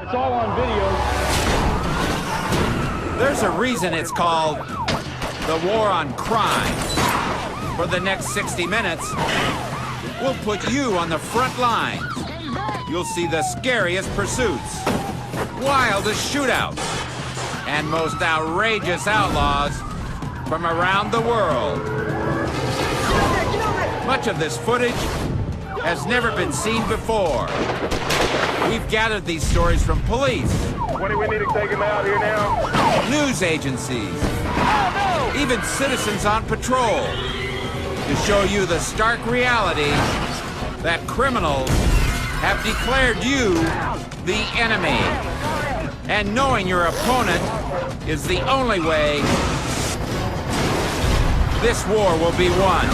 It's all on video. There's a reason it's called the War on Crime. For the next 60 minutes, we'll put you on the front lines. You'll see the scariest pursuits, wildest shootouts, and most outrageous outlaws from around the world. Much of this footage has never been seen before. We've gathered these stories from police. What do we need to take him out here now? News agencies, even citizens on patrol, to show you the stark reality that criminals have declared you the enemy. And knowing your opponent is the only way this war will be won.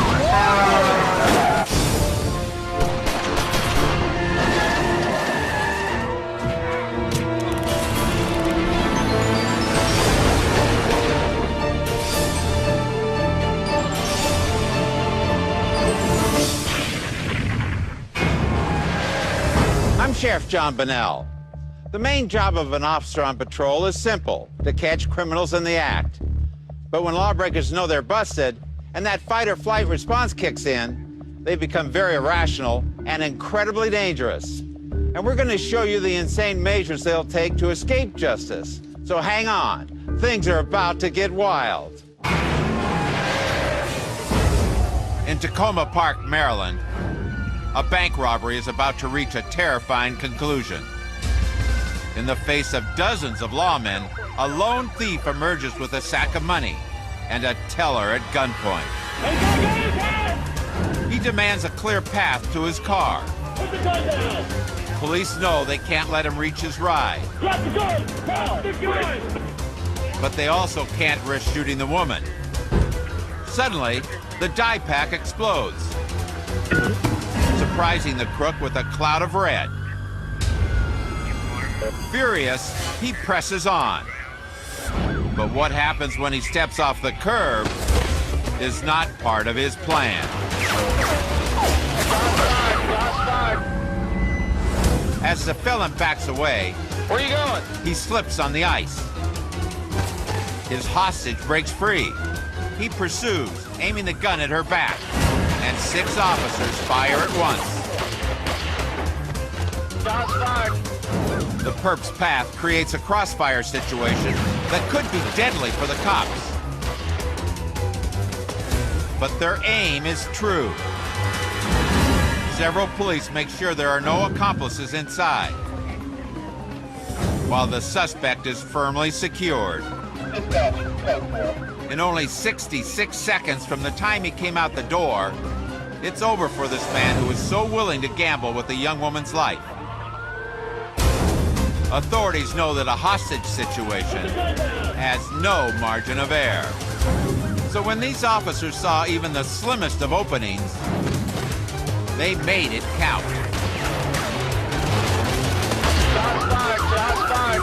I'm Sheriff John Bonnell. The main job of an officer on patrol is simple, to catch criminals in the act. But when lawbreakers know they're busted, and that fight or flight response kicks in, they become very irrational and incredibly dangerous. And we're going to show you the insane measures they'll take to escape justice. So hang on, things are about to get wild. In Tacoma Park, Maryland, a bank robbery is about to reach a terrifying conclusion. In the face of dozens of lawmen, a lone thief emerges with a sack of money and a teller at gunpoint. He demands a clear path to his car. Put the gun down! Police know they can't let him reach his ride, Drop the gun! Drop the gun! but they also can't risk shooting the woman. Suddenly, the dye pack explodes, surprising the crook with a cloud of red. Furious, he presses on. But what happens when he steps off the curb is not part of his plan. As the felon backs away, Where are you going? he slips on the ice. His hostage breaks free. He pursues, aiming the gun at her back, and 6 officers fire at once. Shots fired. The perp's path creates a crossfire situation that could be deadly for the cops. But their aim is true. Several police make sure there are no accomplices inside, while the suspect is firmly secured. In only 66 seconds from the time he came out the door, it's over for this man who is so willing to gamble with a young woman's life. Authorities know that a hostage situation has no margin of error. So when these officers saw even the slimmest of openings, they made it count. Shots fired. Shots fired.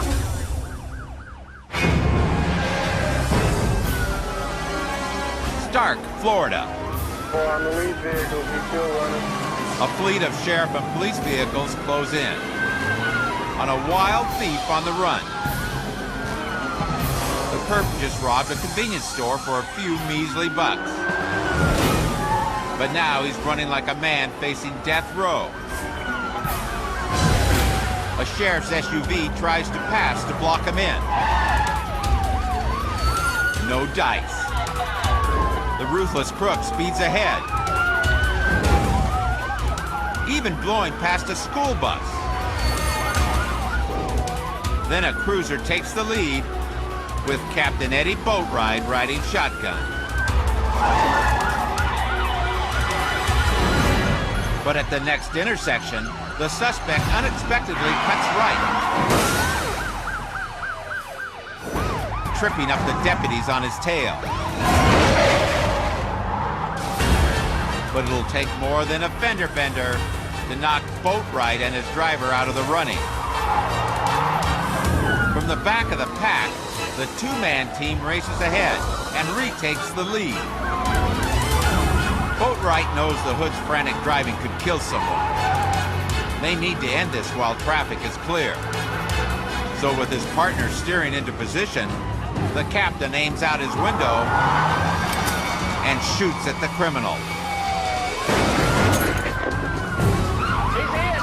Stark, Florida. 4 on the lead vehicles, we still running. A fleet of sheriff and police vehicles close in on a wild thief on the run. The perp just robbed a convenience store for a few measly bucks. But now he's running like a man facing death row. A sheriff's SUV tries to pass to block him in. No dice. The ruthless crook speeds ahead, even blowing past a school bus. Then a cruiser takes the lead, with Captain Eddie Boatwright riding shotgun. But at the next intersection, the suspect unexpectedly cuts right, tripping up the deputies on his tail. But it'll take more than a fender bender to knock Boatwright and his driver out of the running. From the back of the pack, the 2-man team races ahead and retakes the lead. Boatwright knows the Hood's frantic driving could kill someone. They need to end this while traffic is clear. So with his partner steering into position, the captain aims out his window and shoots at the criminal. He's hit.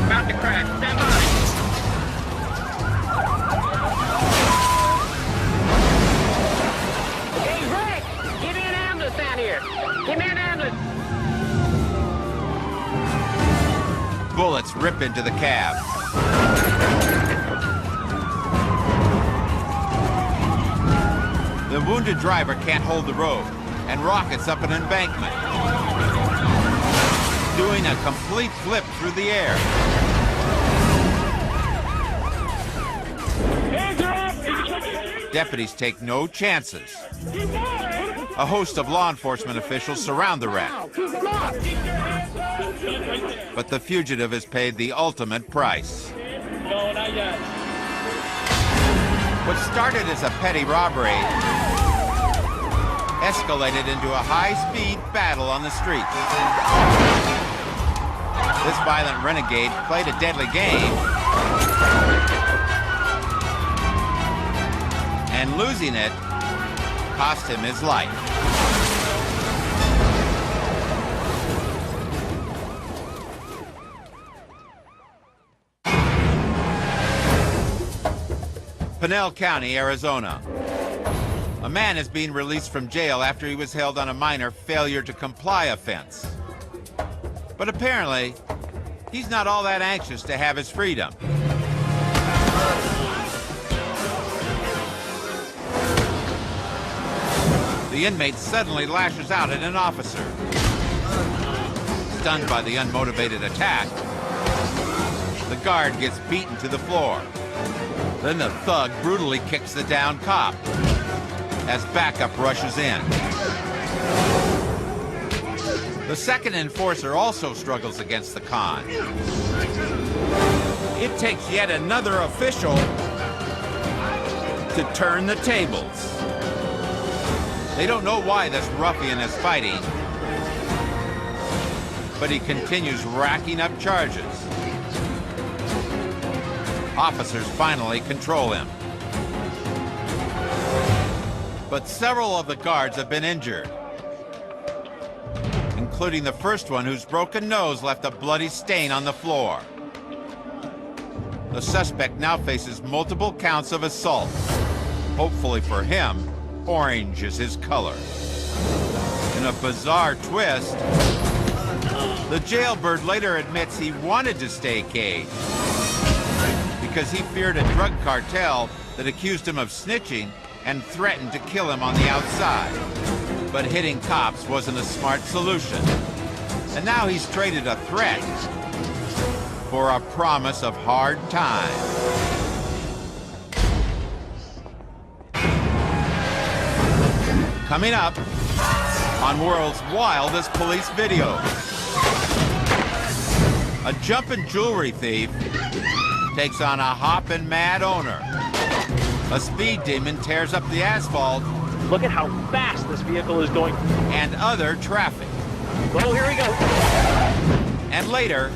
About to crash. Stand by. He's wrecked. Give me an ambulance down here. Give me an ambulance. Bullets rip into the cab. The wounded driver can't hold the road and rockets up an embankment, doing a complete flip through the air. Deputies take no chances. A host of law enforcement officials surround the wreck. But the fugitive has paid the ultimate price. What started as a petty robbery escalated into a high-speed battle on the streets. This violent renegade played a deadly game, and losing it cost him his life. Pinell County, Arizona. A man is being released from jail after he was held on a minor failure to comply offense. But apparently, he's not all that anxious to have his freedom. The inmate suddenly lashes out at an officer. Stunned by the unmotivated attack, the guard gets beaten to the floor. Then the thug brutally kicks the downed cop as backup rushes in. The second enforcer also struggles against the con. It takes yet another official to turn the tables. They don't know why this ruffian is fighting, but he continues racking up charges. Officers finally control him. But several of the guards have been injured, including the first one whose broken nose left a bloody stain on the floor. The suspect now faces multiple counts of assault. Hopefully for him, orange is his color. In a bizarre twist, the jailbird later admits he wanted to stay caged because he feared a drug cartel that accused him of snitching and threatened to kill him on the outside. But hitting cops wasn't a smart solution. And now he's traded a threat for a promise of hard time. Coming up on World's Wildest Police Video. A jumping jewelry thief takes on a hopping mad owner. A speed demon tears up the asphalt. Look at how fast this vehicle is going. And other traffic. Oh, here we go. And later,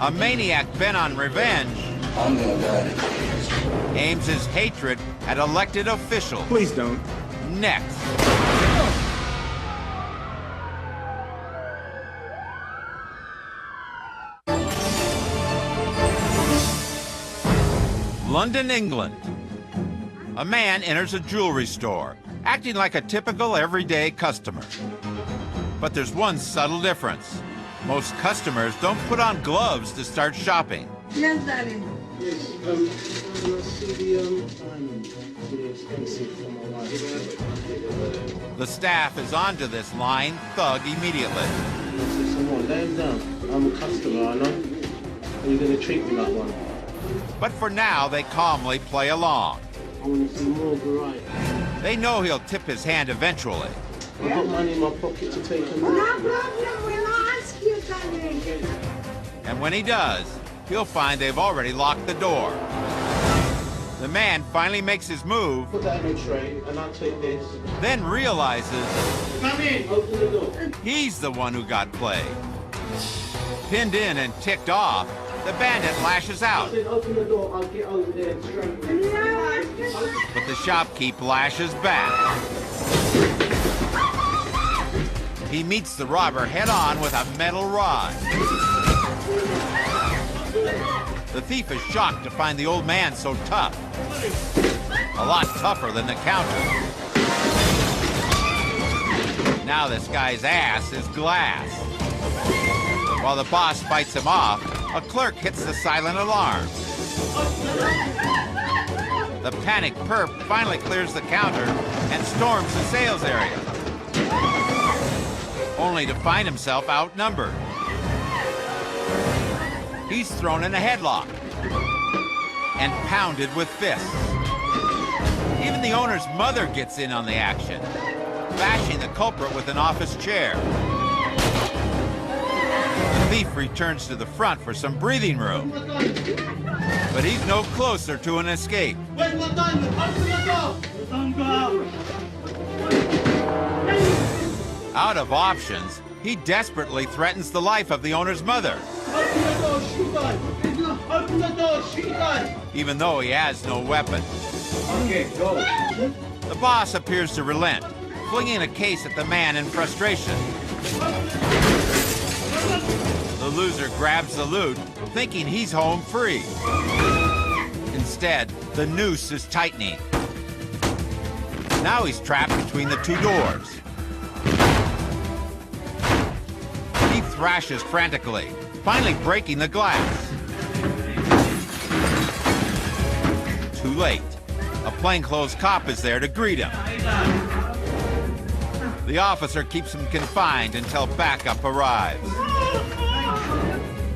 a maniac bent on revenge aims his hatred at elected officials. Please don't. Next. London, England. A man enters a jewelry store, acting like a typical everyday customer. But there's one subtle difference. Most customers don't put on gloves to start shopping. Yes, darling. Yes, see the diamond. Really expensive for my wife. The staff is onto this lying thug immediately. Someone, lay him down. I'm a customer, I know. Are you going to treat me like one? But for now, they calmly play along. I want to see more variety. They know he'll tip his hand eventually. I've got money in my pocket to take him. No problem, we'll ask you, darling. And when he does, he'll find they've already locked the door. The man finally makes his move, Put that in a tray, and I'll take this. then realizes Come in, open the door. he's the one who got played. Pinned in and ticked off, The bandit lashes out, Then open the door, I'll get over there and strangle you. but the shopkeep lashes back. He meets the robber head-on with a metal rod. The thief is shocked to find the old man so tough. A lot tougher than the counter. Now this guy's ass is glass. While the boss fights him off, a clerk hits the silent alarm. The panicked perp finally clears the counter and storms the sales area, only to find himself outnumbered. He's thrown in a headlock and pounded with fists. Even the owner's mother gets in on the action, bashing the culprit with an office chair. The thief returns to the front for some breathing room, but he's no closer to an escape. Where's my diamond? Open the door! Don't go out! Out of options, he desperately threatens the life of the owner's mother, Open the door, shoot her! Open the door, shoot her! even though he has no weapon. Okay, go. The boss appears to relent, flinging a case at the man in frustration. The loser grabs the loot, thinking he's home free. Instead, the noose is tightening. Now he's trapped between the two doors. He thrashes frantically, finally breaking the glass. Too late. A plainclothes cop is there to greet him. The officer keeps him confined until backup arrives.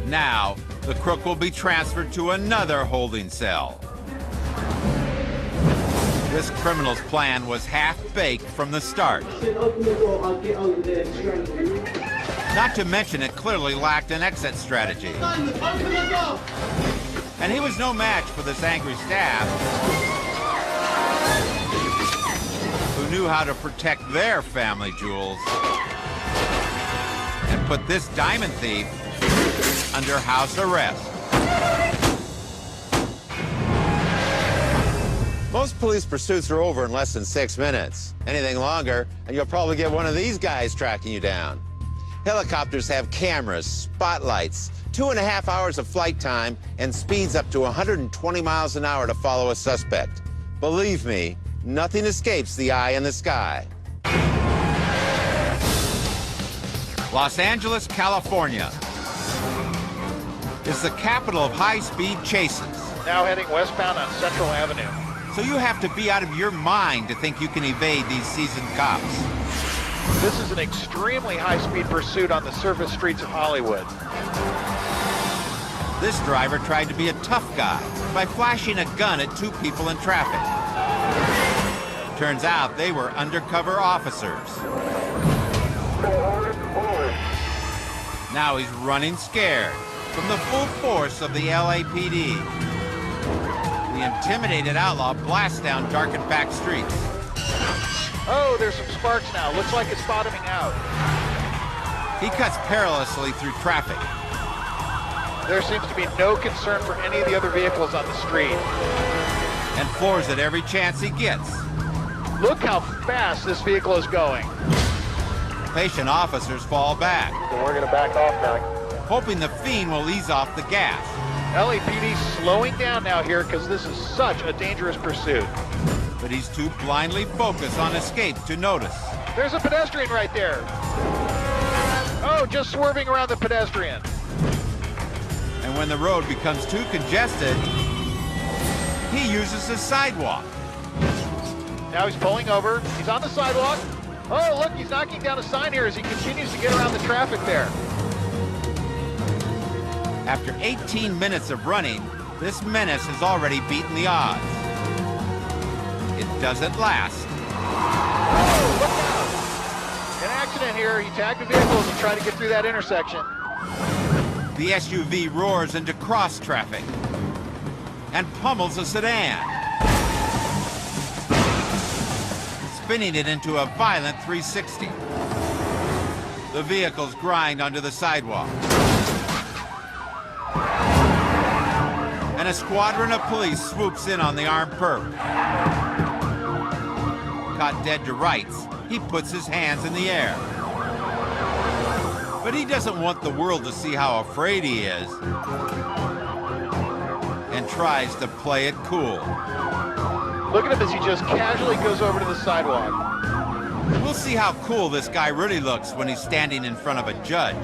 Now, the crook will be transferred to another holding cell. This criminal's plan was half-baked from the start. Then open the door, I'll get over there and strangle you. Not to mention it clearly lacked an exit strategy. Diamond, open the door! And he was no match for this angry staff, who knew how to protect their family jewels and put this diamond thief under house arrest. Most police pursuits are over in less than 6 minutes. Anything longer, and you'll probably get one of these guys tracking you down. Helicopters have cameras, spotlights, 2.5 hours of flight time, and speeds up to 120 miles an hour to follow a suspect. Believe me, nothing escapes the eye in the sky. Los Angeles, California is the capital of high-speed chases. Now heading westbound on Central Avenue. So you have to be out of your mind to think you can evade these seasoned cops. This is an extremely high-speed pursuit on the surface streets of Hollywood. This driver tried to be a tough guy by flashing a gun at 2 people in traffic. Turns out they were undercover officers. Now he's running scared from the full force of the LAPD. The intimidated outlaw blasts down darkened back streets. Oh, there's some sparks now. Looks like it's bottoming out. He cuts perilously through traffic. There seems to be no concern for any of the other vehicles on the street. And floors at every chance he gets. Look how fast this vehicle is going. Patient officers fall back, So we're going to back off now. hoping the fiend will ease off the gas. LAPD's slowing down now here because this is such a dangerous pursuit. But he's too blindly focused on escape to notice. There's a pedestrian right there. Oh, just swerving around the pedestrian. And when the road becomes too congested, he uses the sidewalk. Now he's pulling over. He's on the sidewalk. Oh, look, he's knocking down a sign here as he continues to get around the traffic there. After 18 minutes of running, this menace has already beaten the odds. It doesn't last. Oh, look out! An accident here. He tagged the vehicle as he tried to get through that intersection. The SUV roars into cross traffic and pummels a sedan, spinning it into a violent 360. The vehicles grind onto the sidewalk. and a squadron of police swoops in on the armed perp. Caught dead to rights, he puts his hands in the air. But he doesn't want the world to see how afraid he is, and tries to play it cool. Look at him as he just casually goes over to the sidewalk. We'll see how cool this guy really looks when he's standing in front of a judge.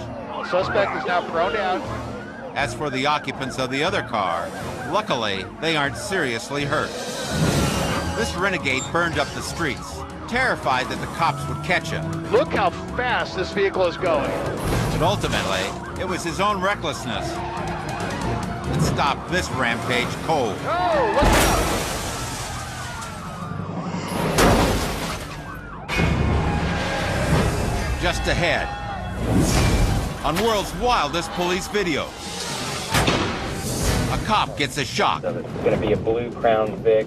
Suspect is now thrown down. As for the occupants of the other car, luckily, they aren't seriously hurt. This renegade burned up the streets, terrified that the cops would catch him. Look how fast this vehicle is going. But ultimately, it was his own recklessness that stopped this rampage cold. Oh, look out! Just ahead, on world's wildest police videos, a cop gets a shock It's going to be a blue Crown Vic.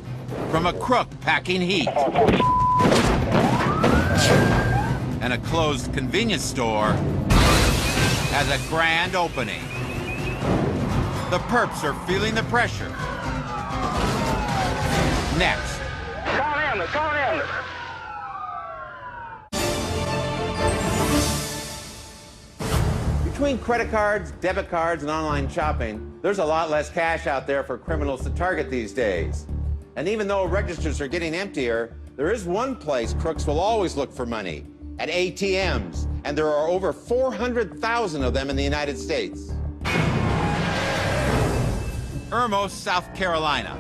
from a crook packing heat. And a closed convenience store has a grand opening. The perps are feeling the pressure. Next, Call ambulance, call ambulance. between credit cards, debit cards, and online shopping, there's a lot less cash out there for criminals to target these days. And even though registers are getting emptier, there is one place crooks will always look for money: at ATMs. And there are over 400,000 of them in the United States. Irmo, South Carolina.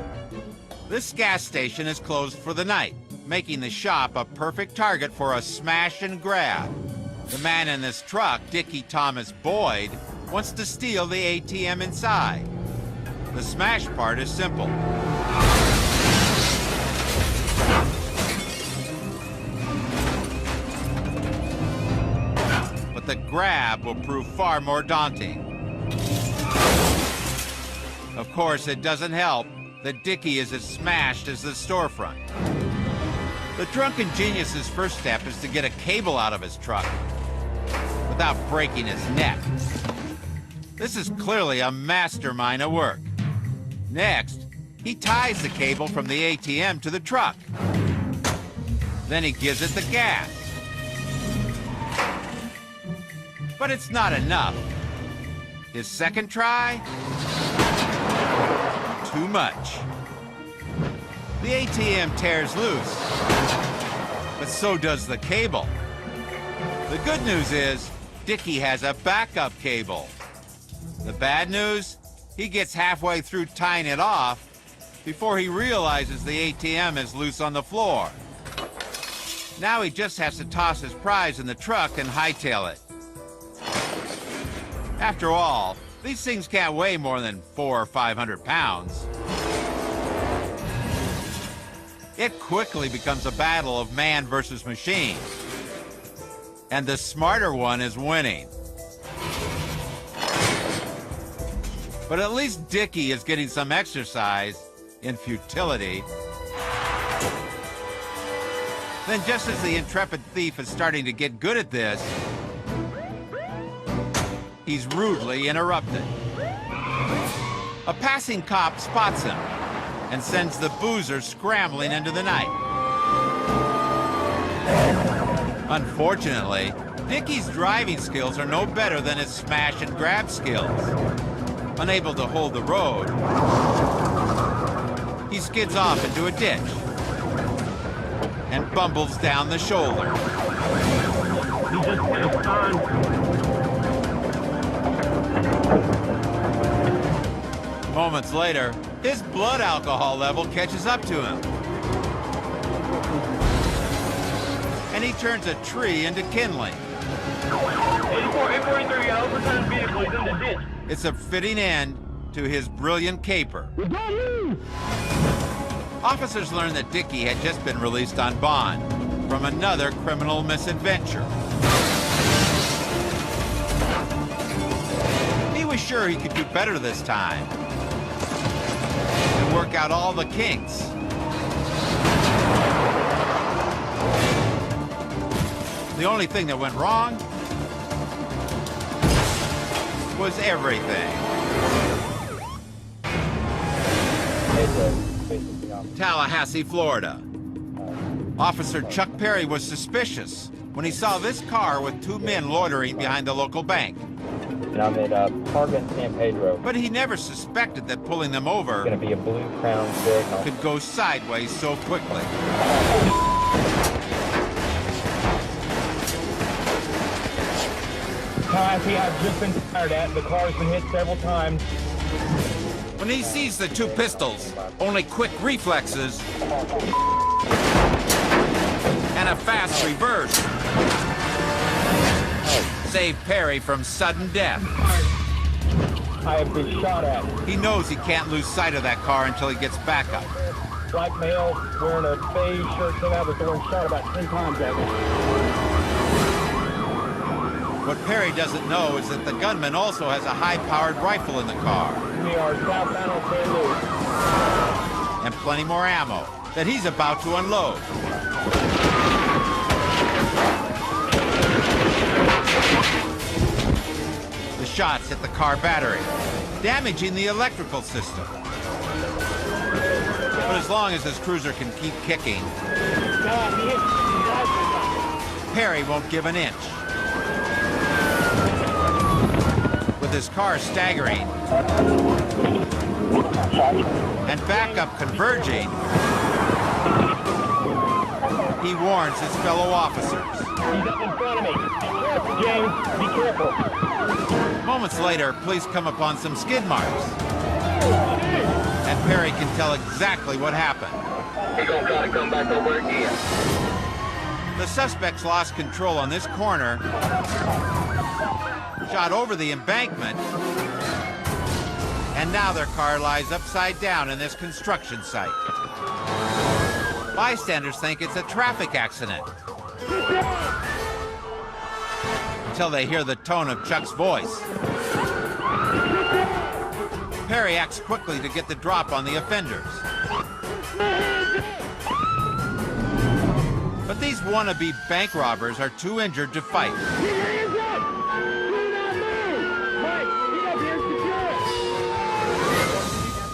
This gas station is closed for the night, making the shop a perfect target for a smash and grab. The man in this truck, Dickie Thomas Boyd, wants to steal the ATM inside. The smash part is simple. But the grab will prove far more daunting. Of course, it doesn't help that Dickie is as smashed as the storefront. The drunken genius's first step is to get a cable out of his truck without breaking his neck. This is clearly a mastermind at work. Next, he ties the cable from the ATM to the truck. Then he gives it the gas. But it's not enough. His second try? Too much. The ATM tears loose, but so does the cable. The good news is, Dickie has a backup cable. The bad news? He gets halfway through tying it off before he realizes the ATM is loose on the floor. Now he just has to toss his prize in the truck and hightail it. After all, these things can't weigh more than 400 or 500 pounds. It quickly becomes a battle of man versus machine. And the smarter one is winning. But at least Dickie is getting some exercise in futility. Then just as the intrepid thief is starting to get good at this, he's rudely interrupted. A passing cop spots him and sends the boozer scrambling into the night. Unfortunately, Dickie's driving skills are no better than his smash and grab skills. Unable to hold the road, he skids off into a ditch and bumbles down the shoulder. He just passed on. Moments later, his blood alcohol level catches up to him. And he turns a tree into kindling. 843, overturned vehicle, he's in the ditch. It's a fitting end to his brilliant caper. Officers learn that Dickie had just been released on bond from another criminal misadventure. He was sure he could do better this time and work out all the kinks. The only thing that went wrong was everything. Tallahassee, Florida. Officer Chuck Perry was suspicious when he saw this car with two men loitering behind the local bank. And I'm at Target San Pedro. But he never suspected that pulling them over It's going to be a blue Crown Vic. could go sideways so quickly. Tallahassee, I've just been fired at. The car's been hit several times. When he sees the two pistols, only quick reflexes and a fast reverse saved Perry from sudden death. I have been shot at. He knows he can't lose sight of that car until he gets back up. Black male wearing a beige shirt came out of the door and shot about 10 times at me. What Perry doesn't know is that the gunman also has a high-powered rifle in the car We are southbound on San Luis. and plenty more ammo that he's about to unload. The shots hit the car battery, damaging the electrical system. But as long as his cruiser can keep kicking, Perry won't give an inch. With his car staggering and backup converging, he warns his fellow officers. He's up in front of me. James, be careful. Moments later, police come upon some skid marks. And Perry can tell exactly what happened. He's gonna try to come back over again. The suspects lost control on this corner, shot over the embankment, and now their car lies upside down in this construction site. Bystanders think it's a traffic accident until they hear the tone of Chuck's voice. Perry acts quickly to get the drop on the offenders. But these wannabe bank robbers are too injured to fight.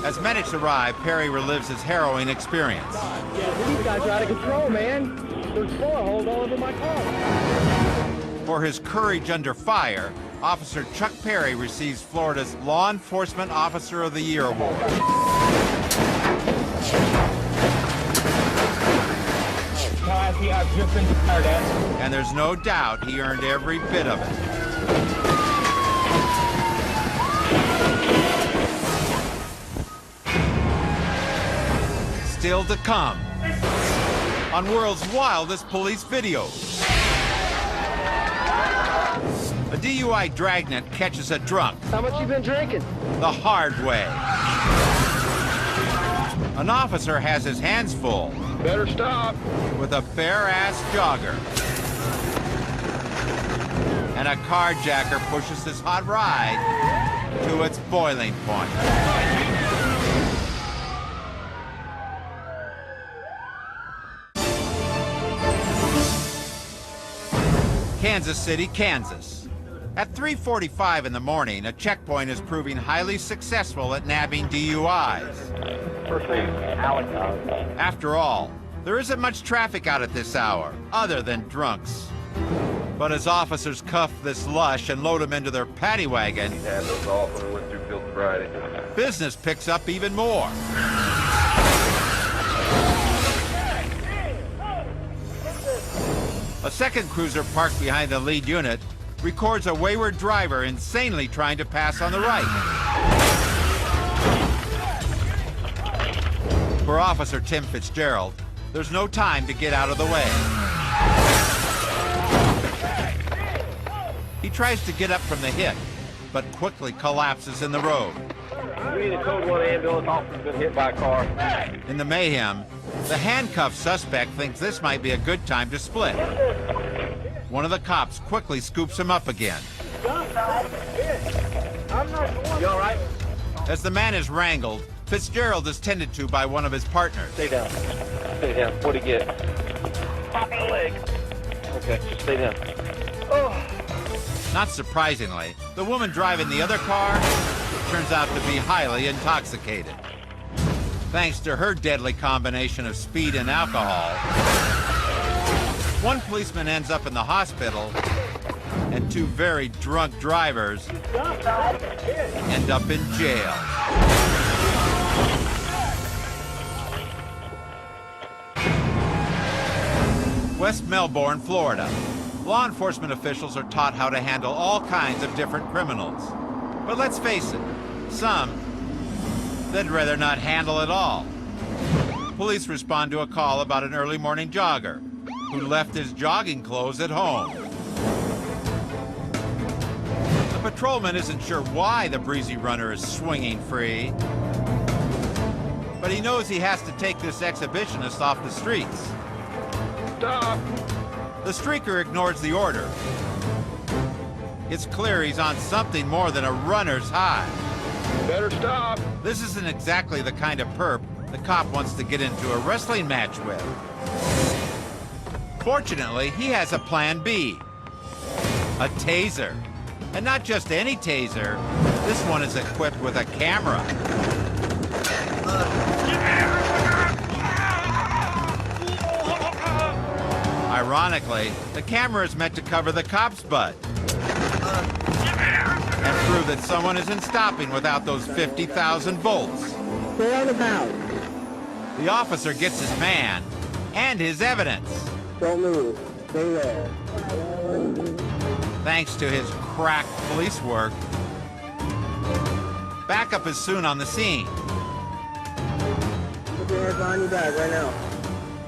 As medics arrive, Perry relives his harrowing experience. These guys are out of control, man. There's bullet holes all over my car. For his courage under fire, Officer Chuck Perry receives Florida's Law Enforcement Officer of the Year Award. Tallahassee, I've just been fired at. And there's no doubt he earned every bit of it. Still to come on World's Wildest Police Videos. A DUI dragnet catches a drunk How much you been drinking? the hard way. An officer has his hands full Better stop. with a bare-ass jogger. And a carjacker pushes his hot ride to its boiling point. Kansas City, Kansas. At 3:45 in the morning, a checkpoint is proving highly successful at nabbing DUIs. First name, Alex. After all, there isn't much traffic out at this hour, other than drunks. But as officers cuff this lush and load him into their paddy wagon, Had those off when we went through Field Friday. business picks up even more. A second cruiser parked behind the lead unit records a wayward driver insanely trying to pass on the right. For Officer Tim Fitzgerald, there's no time to get out of the way. He tries to get up from the hit, but quickly collapses in the road. We need a code 1 ambulance. Officer's been hit by a car. In the mayhem, the handcuffed suspect thinks this might be a good time to split. One of the cops quickly scoops him up again. You all right? As the man is wrangled, Fitzgerald is tended to by one of his partners. Stay down. Stay down. What'd he get? Popped the leg. Okay, just stay down. Not surprisingly, the woman driving the other car turns out to be highly intoxicated. Thanks to her deadly combination of speed and alcohol, one policeman ends up in the hospital, and two very drunk drivers end up in jail. West Melbourne, Florida. Law enforcement officials are taught how to handle all kinds of different criminals. But let's face it, some, they'd rather not handle at all. Police respond to a call about an early morning jogger who left his jogging clothes at home. The patrolman isn't sure why the breezy runner is swinging free, but he knows he has to take this exhibitionist off the streets. Stop! The streaker ignores the order. It's clear he's on something more than a runner's high. Better stop! This isn't exactly the kind of perp the cop wants to get into a wrestling match with. Fortunately, he has a plan B. A taser. And not just any taser. This one is equipped with a camera. Ironically, the camera is meant to cover the cop's butt and prove that someone isn't stopping without those 50,000 volts. Stay on the bow. The officer gets his man and his evidence. Don't move. Stay there. Thanks to his crack police work, backup is soon on the scene. Put your hands behind your back right now.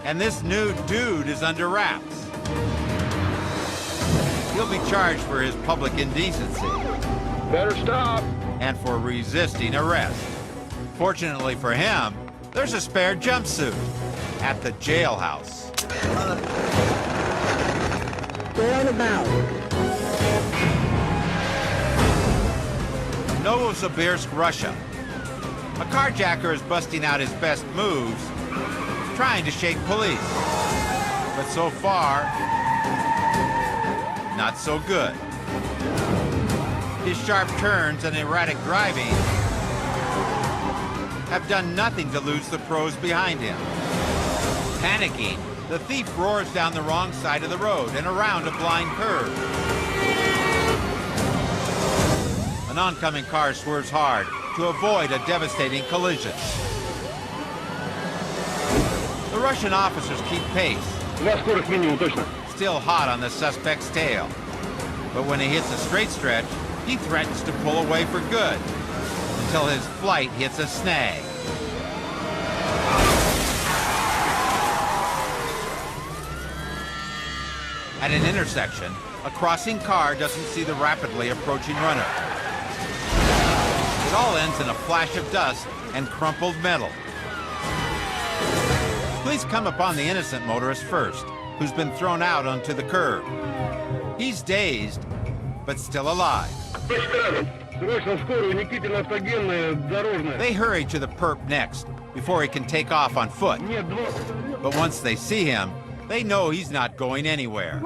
And this new dude is under wraps. He'll be charged for his public indecency Better stop! and for resisting arrest. Fortunately for him, there's a spare jumpsuit at the jailhouse. Stay on the bow. Novosibirsk, Russia. A carjacker is busting out his best moves, trying to shake police. But so far, not so good. His sharp turns and erratic driving have done nothing to lose the pros behind him. Panicking, the thief roars down the wrong side of the road and around a blind curve. An oncoming car swerves hard to avoid a devastating collision. The Russian officers keep pace, still hot on the suspect's tail. But when he hits a straight stretch, he threatens to pull away for good until his flight hits a snag. At an intersection, a crossing car doesn't see the rapidly approaching runner. It all ends in a flash of dust and crumpled metal. Police come upon the innocent motorist first, who's been thrown out onto the curb. He's dazed, but still alive. They hurry to the perp next, before he can take off on foot. But once they see him, they know he's not going anywhere.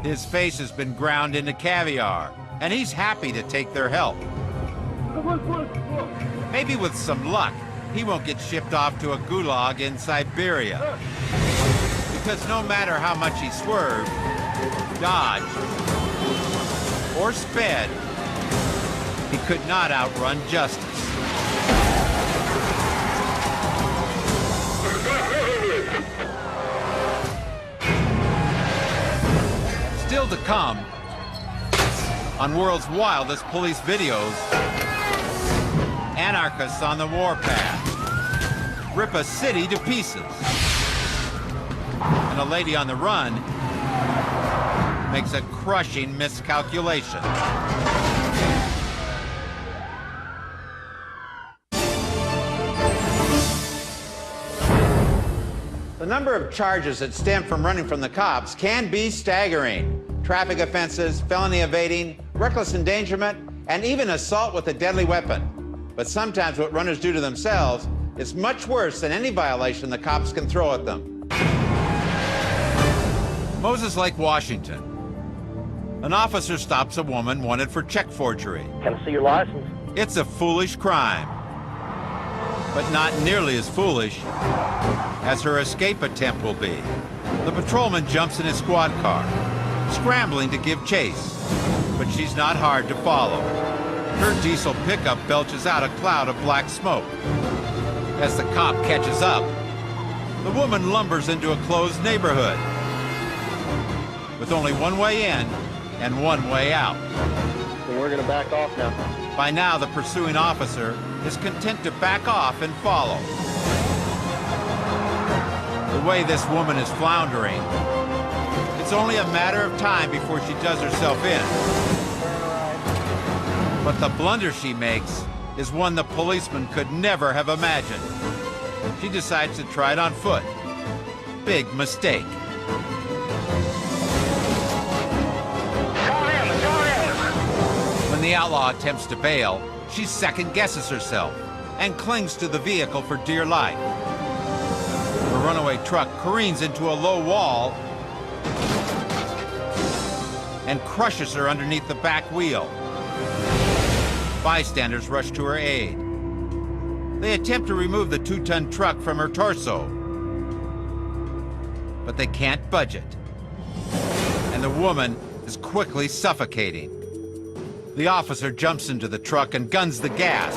His face has been ground into caviar, and he's happy to take their help. Maybe with some luck, he won't get shipped off to a gulag in Siberia. Because no matter how much he swerved, dodged, or sped, he could not outrun justice. Still to come, on World's Wildest Police Videos, anarchists on the warpath rip a city to pieces. And a lady on the run makes a crushing miscalculation. The number of charges that stem from running from the cops can be staggering. Traffic offenses, felony evading, reckless endangerment, and even assault with a deadly weapon. But sometimes what runners do to themselves is much worse than any violation the cops can throw at them. Moses Lake, Washington. An officer stops a woman wanted for check forgery. Can I see your license? It's a foolish crime. but not nearly as foolish as her escape attempt will be. The patrolman jumps in his squad car, scrambling to give chase, but she's not hard to follow. Her diesel pickup belches out a cloud of black smoke. As the cop catches up, the woman lumbers into a closed neighborhood with only one way in and one way out. And we're gonna back off now. By now, the pursuing officer is content to back off and follow. The way this woman is floundering, it's only a matter of time before she does herself in. But the blunder she makes is one the policeman could never have imagined. She decides to try it on foot. Big mistake. When the outlaw attempts to bail, she second-guesses herself and clings to the vehicle for dear life. The runaway truck careens into a low wall and crushes her underneath the back wheel. Bystanders rush to her aid. They attempt to remove the 2-ton truck from her torso, but they can't budge it. And the woman is quickly suffocating. The officer jumps into the truck and guns the gas,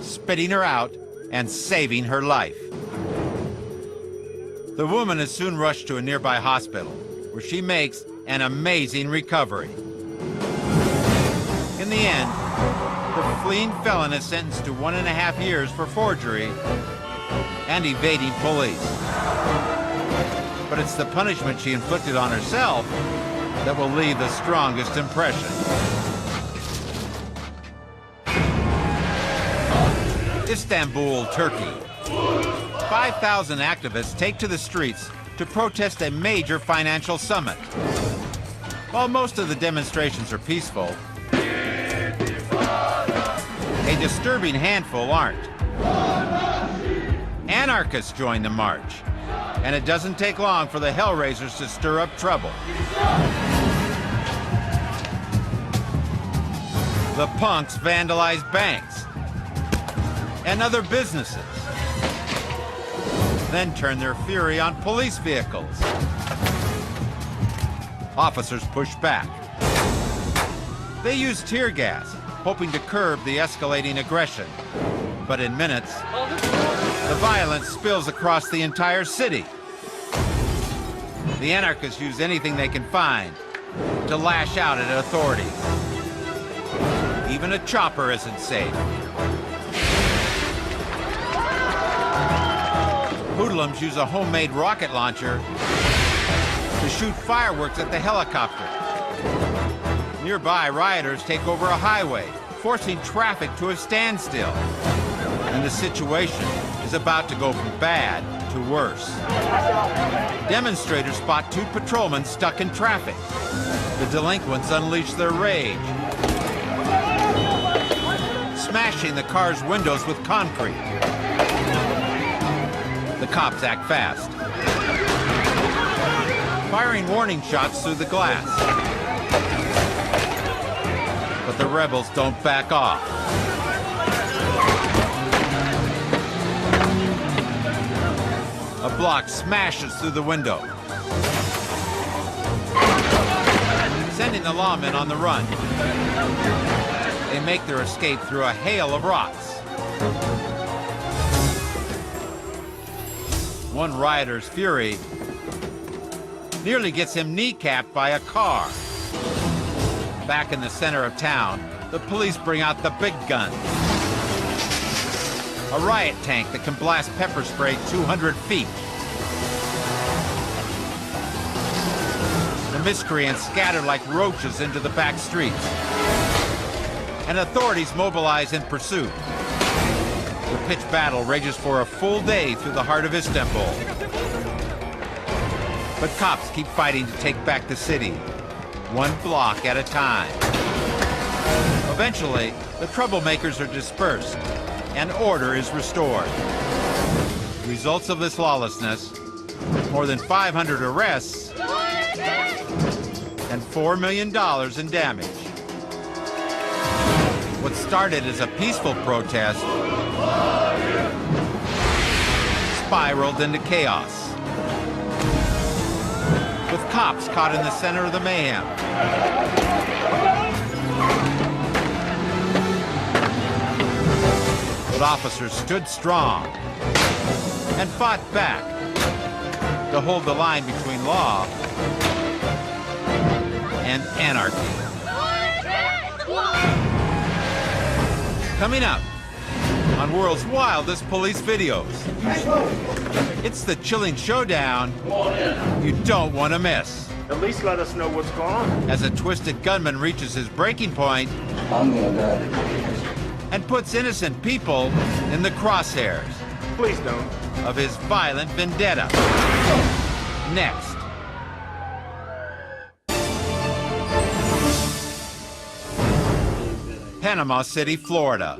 spitting her out and saving her life. The woman is soon rushed to a nearby hospital, where she makes an amazing recovery. In the end, the fleeing felon is sentenced to 1.5 years for forgery and evading police. But it's the punishment she inflicted on herself that will leave the strongest impression. Istanbul, Turkey. 5,000 activists take to the streets to protest a major financial summit. While most of the demonstrations are peaceful, a disturbing handful aren't. Anarchists join the march, and it doesn't take long for the Hellraisers to stir up trouble. The punks vandalize banks and other businesses, then turn their fury on police vehicles. Officers push back. They use tear gas, hoping to curb the escalating aggression. But in minutes, the violence spills across the entire city. The anarchists use anything they can find to lash out at authorities. Even a chopper isn't safe. Hoodlums use a homemade rocket launcher to shoot fireworks at the helicopter. Nearby, rioters take over a highway, forcing traffic to a standstill. And the situation is about to go from bad to worse. Demonstrators spot 2 patrolmen stuck in traffic. The delinquents unleash their rage, smashing the car's windows with concrete. The cops act fast, firing warning shots through the glass. But the rebels don't back off. A block smashes through the window, sending the lawmen on the run. They make their escape through a hail of rocks. One rioter's fury nearly gets him kneecapped by a car. Back in the center of town, the police bring out the big gun. A riot tank that can blast pepper spray 200 feet. The miscreants scatter like roaches into the back streets, and authorities mobilize in pursuit. The pitched battle rages for a full day through the heart of Istanbul. But cops keep fighting to take back the city, one block at a time. Eventually, the troublemakers are dispersed, and order is restored. Results of this lawlessness: more than 500 arrests and $4 million in damage. What started as a peaceful protest spiraled into chaos, with cops caught in the center of the mayhem. But officers stood strong and fought back to hold the line between law and anarchy. Coming up on World's Wildest Police Videos, it's the chilling showdown you don't want to miss. At least let us know what's going on. As a twisted gunman reaches his breaking point and puts innocent people in the crosshairs Please don't. of his violent vendetta. Next. Panama City, Florida.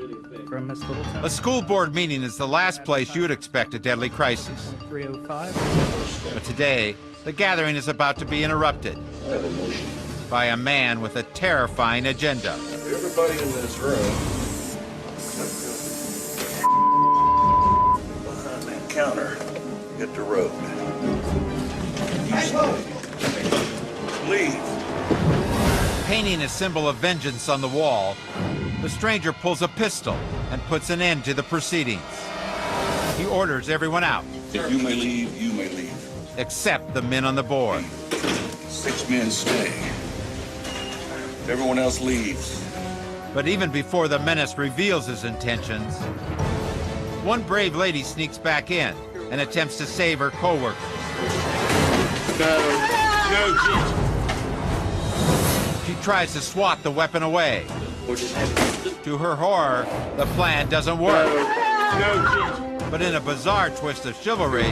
A school board meeting is the last place you'd expect a deadly crisis. 305. But today, the gathering is about to be interrupted by a man with a terrifying agenda. Everybody in this room, behind that counter, hit the road. Leave. Painting a symbol of vengeance on the wall, the stranger pulls a pistol and puts an end to the proceedings. He orders everyone out, If you may leave, you may leave. except the men on the board. 6 men stay. Everyone else leaves. But even before the menace reveals his intentions, one brave lady sneaks back in and attempts to save her co-workers. She tries to swat the weapon away. To her horror, the plan doesn't work. But in a bizarre twist of chivalry,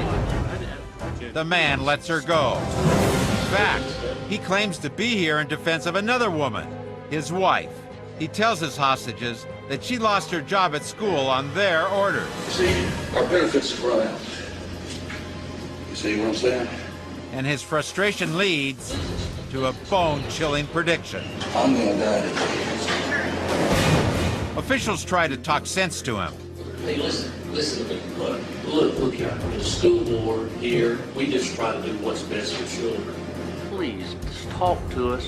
the man lets her go. In fact, he claims to be here in defense of another woman, his wife. He tells his hostages that she lost her job at school on their orders. You see, our benefits have run out. You see what I'm saying? And his frustration leads to a bone-chilling prediction. I'm gonna die today. Officials try to talk sense to him, Hey, listen to me. Look here. The school board here, we just try to do what's best for children. Please, just talk to us.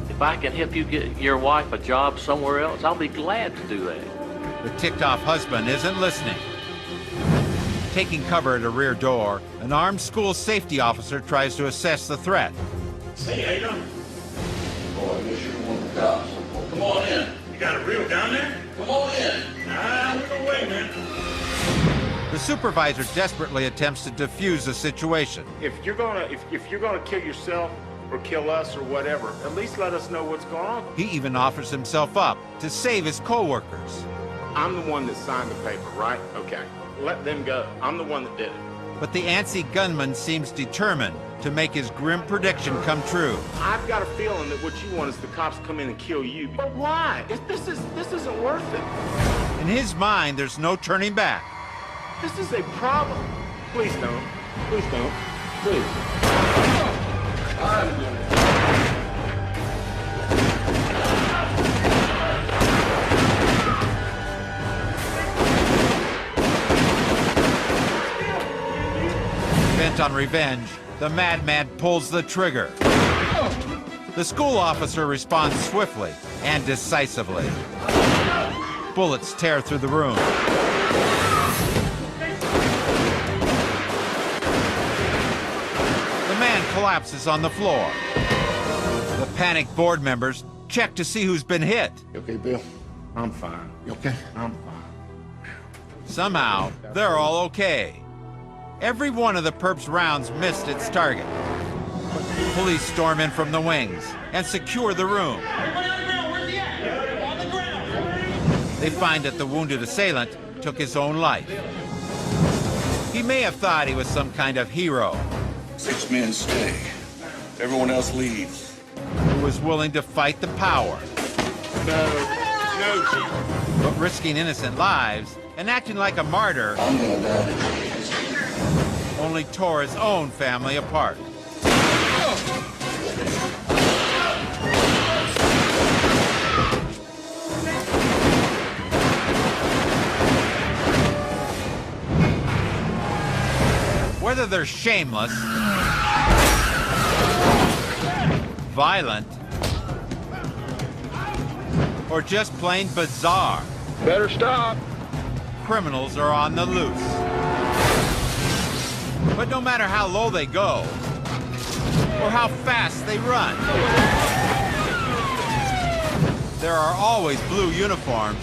If I can help you get your wife a job somewhere else, I'll be glad to do that. the ticked-off husband isn't listening. Taking cover at a rear door, an armed school safety officer tries to assess the threat. Hey, how you doing? Boy, I guess you're one of the cops. Come on in. You got a reel down there? Come on in. Nah, we're gonna wait, man. The supervisor desperately attempts to defuse the situation. If you're gonna kill yourself or kill us or whatever, at least let us know what's going on. He even offers himself up to save his co-workers. I'm the one that signed the paper, right? Okay. Let them go. I'm the one that did it. But the antsy gunman seems determined to make his grim prediction come true. I've got a feeling that what you want is the cops come in and kill you. But why? This isn't worth it. In his mind, there's no turning back. This is a problem. Please don't. Please don't. Please. Bent on revenge, the madman pulls the trigger. The school officer responds swiftly and decisively. Bullets tear through the room. The man collapses on the floor. The panicked board members check to see who's been hit. You okay, Bill? I'm fine. You okay? I'm fine. Somehow, they're all okay. Every one of the perp's rounds missed its target. Police storm in from the wings and secure the room. They find that the wounded assailant took his own life. He may have thought he was some kind of hero 6 men stay. Everyone else leaves. who was willing to fight the power. No, Chief. But risking innocent lives and acting like a martyr I'm gonna die today. only tore his own family apart. Whether they're shameless, violent, or just plain bizarre, Better stop. criminals are on the loose. But no matter how low they go, or how fast they run, there are always blue uniforms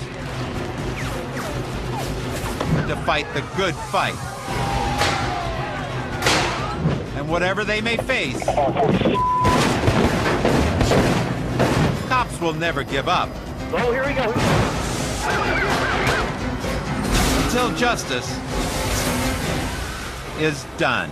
to fight the good fight. And whatever they may face, cops will never give up. Oh, here we go. Until justice is done.